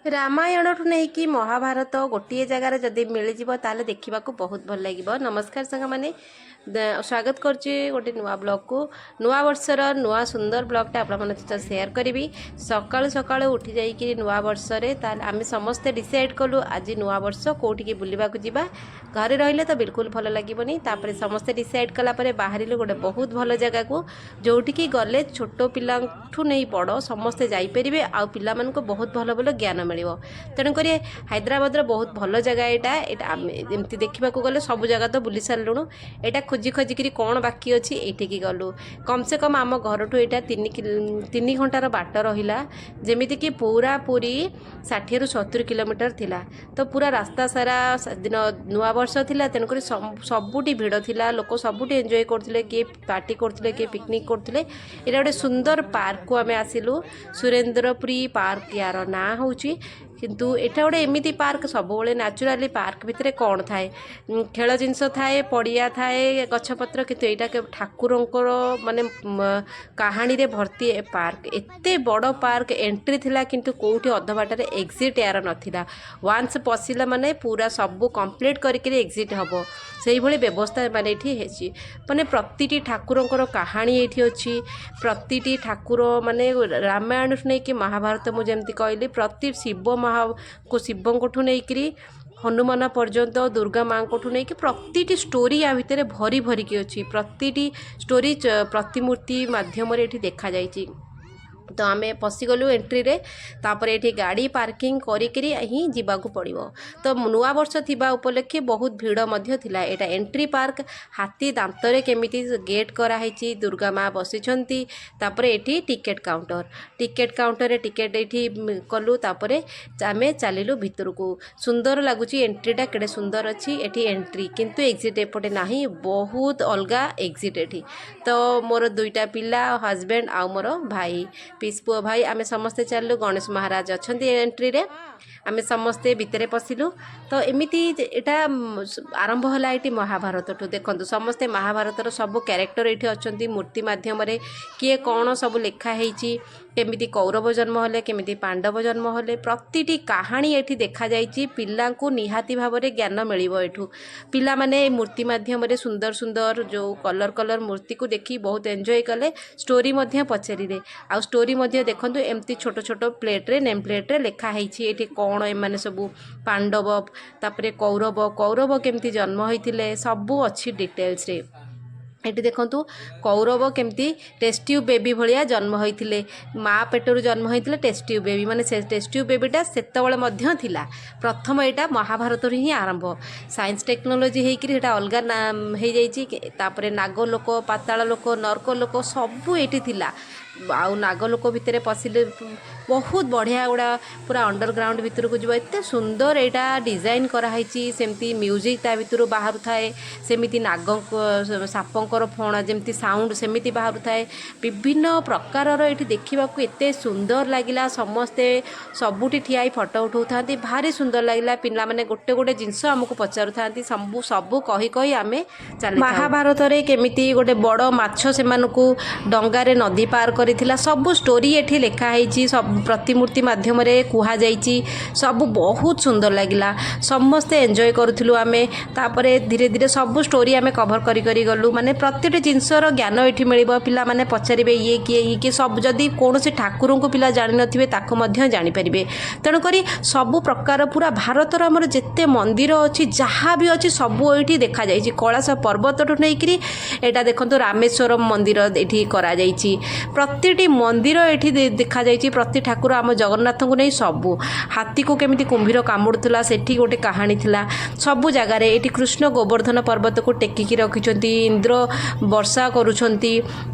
रामायण ठू नहीं कि महाभारत गोटे जगार जदि मिल ताले देखा बहुत भल लगे। नमस्कार संग माने स्वागत करछि गोटे नुआ ब्लॉग को नुआ वर्षर नुआ सुंदर ब्लॉगटा आप सहित सेयार करी। सकाळु सकाळु उठी जाइए नुआ वर्ष आम समस्ते डिसाइड कलु आज नुआ वर्ष कौटिकी बुलवाक जावा। घरे रहिले तो बिल्कुल भल लगे तापर समस्ते डिसाइड कलापर बाहर गोटे बहुत भल जगह को जोटिकी गले छोट पिला नहीं बड़ समस्ते जापरेंगे आ पिला बहुत भल भल ज्ञान मिल। तेणुक हैदराबाद बहुत भल जगह यहाँ एमती देखा गले सब जगह तो बुली सारूँ। यहाँ खोजी खोजिकी कौन बाकी अच्छी ये गलु कम से कम आम घर ठू यहाँ 3 घंटार बाट रहा जमीक पूरा पूरी 60 ରୁ 70 किलोमीटर थिला। तो पूरा रास्ता सारा दिन नुआ वर्ष थिला तेणुक सबुटी भिड़ थिला लोक सबुटी एंजॉय करते किए पार्टी करते किए पिकनिक करते। यहाँ गोटे सुंदर पार्क को आम आसिलु सुरेंद्रपुरी पार्क यार ना हूँ किंतु एटा गोटे एमती पार्क सब न्याचुराली पार्क भितर कौन थाए खेल जिनस थाए पड़िया थाए गछपत्र किंतु यहाँ ठाकुरंकर माने कहानी रे भर्ती पार्क एते बड़ पार्क एंट्री थिला किंतु कोठी अध बाटर एग्जिट यार नथिला। वान्स पशिला माने पूरा सब कंप्लीट करके एग्जिट हम से भली व्यवस्था माने ये माने प्रतिटी ठाकुरंकर कहानी ये अच्छी प्रतिटी ठाकुर माने रामायण नहीं कि महाभारत मुझे कहली प्रति शिव महा को शिवंठू नहीं हनुमान पर्यंत दुर्गा माँ को नहीं कि प्रतिटी स्टोरी या भितर भरी भरिकी अच्छी प्रतिटी स्टोरी प्रतिमूर्ति मध्यम देखा जाइए। तो आम पशिगलु एंट्री रे तापर ये गाड़ी पार्किंग करी ही जीवाक पड़ो। तो नुआ वर्ष थिबा उपलक्षे बहुत भीड़ मध्य थिला। एटा एंट्री पार्क हाथी दांतरे केमिति गेट कराई दुर्गा माँ बसिछंती तापर एठी टिकेट काउंटर टिकेट एठी कलु तापर आमे चलिलु भितर को सुंदर लगुच एंट्रीटा केड़े सुंदर अच्छी एठी एंट्री किंतु एग्जिट एपटे नाही बहुत अलगा एग्जिट एठी। तो मोर दुईटा पिला हजबैंड आ मोर भाई पिसपुआ भाई आमे समस्ते चलु गणेश महाराज अच्छा एंट्री रे आमे समस्ते भितर पशिलु। तो एमिति एटा आरंभ होला ये महाभारत ठू देखु समस्ते महाभारतर सब कैरेक्टर ये अच्छी मूर्ति मध्यम किए कौन सब लिखा है केमिति कौरव जन्म हेले केमिति पांडव जन्म हेले प्रतिटी कहानी ये देखा जाइए। पिला निहाती भाव में ज्ञान मिलिबो एठू पिला माने मूर्ति मध्यम सुंदर सुंदर जो कलर कलर मूर्ति को देखी बहुत एंजॉय कले स्टोरी मध्य पचारे आ स्टोरी मध्य देखंतु एमती छोट छोट प्लेट रे नेम प्लेट रे लिखा है कौन एमाने सबू पांडव तापरे कौरव केमती जन्म होइतिले सबू अच्छी डिटेल्स रे ये देखु कौरव केमती टेस्ट ट्यूब बेबी भाया जन्म होते माँ पेटर जन्म होते टेस्ट ट्यूब बेबी माने से टेस्ट ट्यूब बेबीटा सेतबले थिला प्रथम यहाँ महाभारत ही आरंभ साइंस टेक्नोलोजी होता अलग हो जापर नाग लोक पाताल लोक नर्क लोक सबू ये थिला आउ नाग लोक भितर पशिले बहुत बढ़िया गुड़ा पूरा अंडरग्राउंड भितर को जीव एत सुंदर यहाँ डिजाइन कराई सेमती म्यूजिक ता भितर बाहर थाए सेमिति नाग सापंकर फणा जमती साउंड सेमिति बाहर थाए विभिन्न प्रकार ये देखा एत सुंदर लगिला। समस्ते सबुठी ठिया फटो उठाऊ था भारी सुंदर लगिला पिला माने गोटे गोटे जिनस आमको पचारू था सबू सबू कही कही आम चल महाभारत रे केमिति गोटे बड़ माछ से डंगारे नदी पार करथिला सबू स्टोरी एठी लिखा है सब प्रतिमूर्ति माध्यम कुहा जाइछि सब बहुत सुंदर लगिला समस्ते एंजॉय करूथिलु आमे तापरे धीरे धीरे सब स्टोरी आमे कवर करी करी गलु माने प्रतिटी जिनसर ज्ञान एठी मिलिबो पिला माने पचारिबे ये किए सब जदि कोनोसी ठाकुर को पिला जानि नथिबे ताको मध्य जानि परिबे। तेणु करी सब प्रकार पूरा भारतर हमर जेते मंदिर अछि जहाँ भी अछि सब एठी देखा जाइछि कैलाश पर्वत ठू नैकरी एटा देखंतु रामेश्वरम मंदिर एठी करा जाइछि प्रतिटी मंदिर एठी देखा जाइछि प्रति ठाकुर आम जगन्नाथ को नहीं सबू हाथी को केमिति कुंभीर कामुड़ुला सेठी गोटे कहानी थिला सबू जगार ये कृष्ण गोवर्धन पर्वत को टेकिकी रखिंट इंद्र वर्षा करुछंती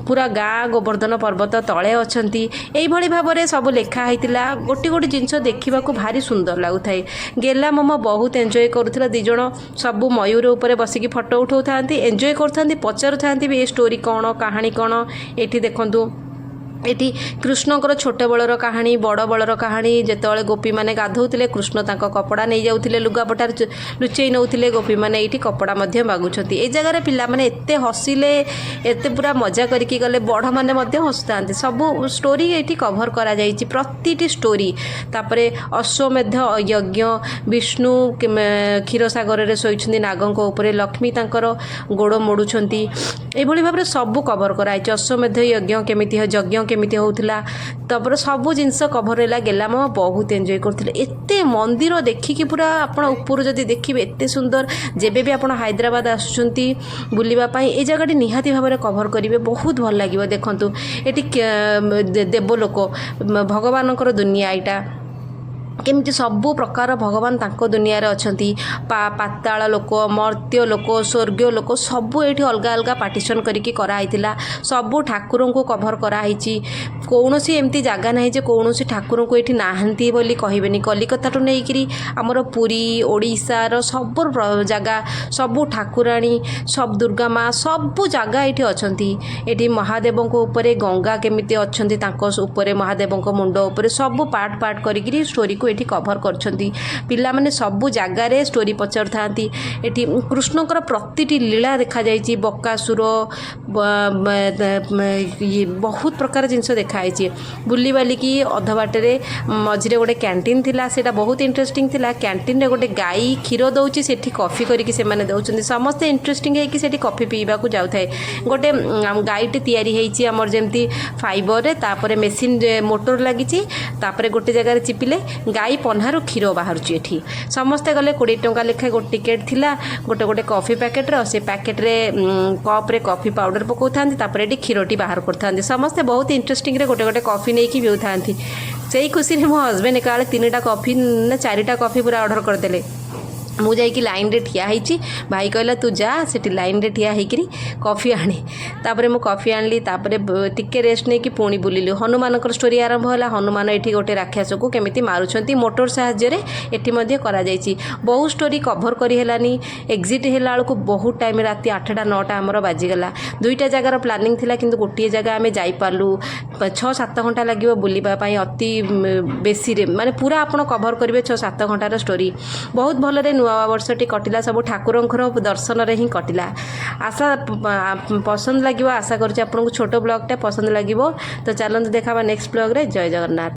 पूरा गाँ गोवर्धन पर्वत तले अच्छी यही भाव में सब लिखा होता गोटे गोटे जिनस देखा भारी सुंदर लगुता है। गेला मोमो बहुत एंजॉय करुला दिज सबू मयूर उपर बसिकी फटो उठाऊ था एंजॉय कर पचारू था ये स्टोरी कौन कहानी कौन ये देखु एटी कृष्णकर छोट बलर कहानी बड़ बलर कहानी जिते गोपी मैंने गाधोले कृष्ण कपड़ा नहीं जाते लुगापटार लुचई नौते गोपी मैंने ये कपड़ा बागुंट ये जगार पिलाने एत हसिले एत पूरा मजा करके गले बड़ मैंने हसुता सब स्टोरी ये कभर करा प्रति स्टोरी तापर अश्वमेध यज्ञ विष्णु क्षीरसागर में शोई नागों लक्ष्मी तांकर गोड़ मोड़ुंट ये भाव में सब कभर कराई अश्वमेध यज्ञ केमी यज्ञ केमिति होउथिला तपर सब जिनस कभर हैला गेला म बहुत एंजॉय करथिले एते मंदिर देखिकी पूरा आपण ऊपर जदी देखिबे एते सुंदर जेबे भी आपण हैदराबाद आसुचंती बुलिबा पई ए जगह निहाती भाव में कभर करिवे बहुत भल लागिवो देखंतु एटी देवलोक भगवानकर दुनिया एटा केमती सबु प्रकार भगवान तांको दुनिया रे अछंती पाताल लोक मर्त्य लोक स्वर्गीय लोक सबू ये अलग अलग पार्टीशन करिकी कराइतिला सबू ठाकुर को कभर कराई कौन सी एमती जगह ना जे कौन सी ठाकुर को ये नाहंती बोली कहबेनी कलिकता टू नहीं आमर पुरी ओडिशार सब जगह सबू ठाकुराणी सब दुर्गा माँ सबू जगह ये अछंती एटी महादेव ऊपर गंगा केमिति अछंती तांको ऊपर महादेव मुंड ऊपर सबू पार्ट पार्ट करिकी स्टोरी को ये कभर करछंती पिला माने सबू जगार स्टोरी पचार था ये कृष्णकर प्रतिटी लीला देखा जाइए बकासुर ये बहुत प्रकार जिनस देखाई बुली बालिकी अध बाटे मझे गोटे कैंटीन थिला सेटा बहुत इंटरेस्टिंग थिला कैंटीन रे गोटे गाई क्षीर दउची सेठी कॉफी करके से माने दउचंदी समस्ते इंटरेस्टिंग है कि सेठी कॉफी पीवा को जाउ थाए गोटे गाईटे तैयारी हेची हमर जेमती फाइबर रे तापरे मशीन मोटर लागिची तापरे गोटे जगह चिपिले गाई पन्हारू क्षीर बाहर ये समस्ते गले 20 टंका लेखाएं गोटे टिकेट थिला गोटे गोटे कॉफी पैकेट से पैकेट रे कप रे कॉफी पाउडर पकाउ थांती तापर एटी क्षीरटी बाहर करथांती समस्ते बहुत इंटरेस्टिंग रे गोटे गोटे कॉफी नहीं कि पिउ थांती सेही खुशी रे मो हस्बैंड एकाले 3टा कॉफी ना 4टा कॉफी पूरा ऑर्डर करदेले मु जाइकी लाइन रे ठिया होइची भाई कहला तू जा सेठी लाइन रे ठिया होइकरी कॉफी आनी तापरे मु कॉफी आनली तापरे टिके रेस्ट नहीं कि पुणी बुलिलु हनुमानकर स्टोरी आरंभ होला हनुमान एठी गोटे राक्षस को केमिति मारुछंती मोटर साहाय्य रे एठी मध्ये करा जाइची बहुत स्टोरी कभर करी हेलानी एग्जिट हेला को बहुत टाइम राति 8टा 9टा हमर बाजी गला दुईटा जगार प्लानिंग थिला किंतु गोटे जगह आमे जाई पारलु 6-7 घंटा लागिवो बुलिबा पई अति बेसी रे माने पूरा आपण कभर करिवे 6-7 घंटार स्टोरी बहुत भल रे नुआ वर्षटी कटिला सब ठाकुरंकर दर्शन रे ही कटिला आशा पसंद लगे आशा करुँच आपको छोट ब्लॉगटा पसंद लगे तो चलते देखा नेक्स्ट ब्लॉग रे जय जगन्नाथ।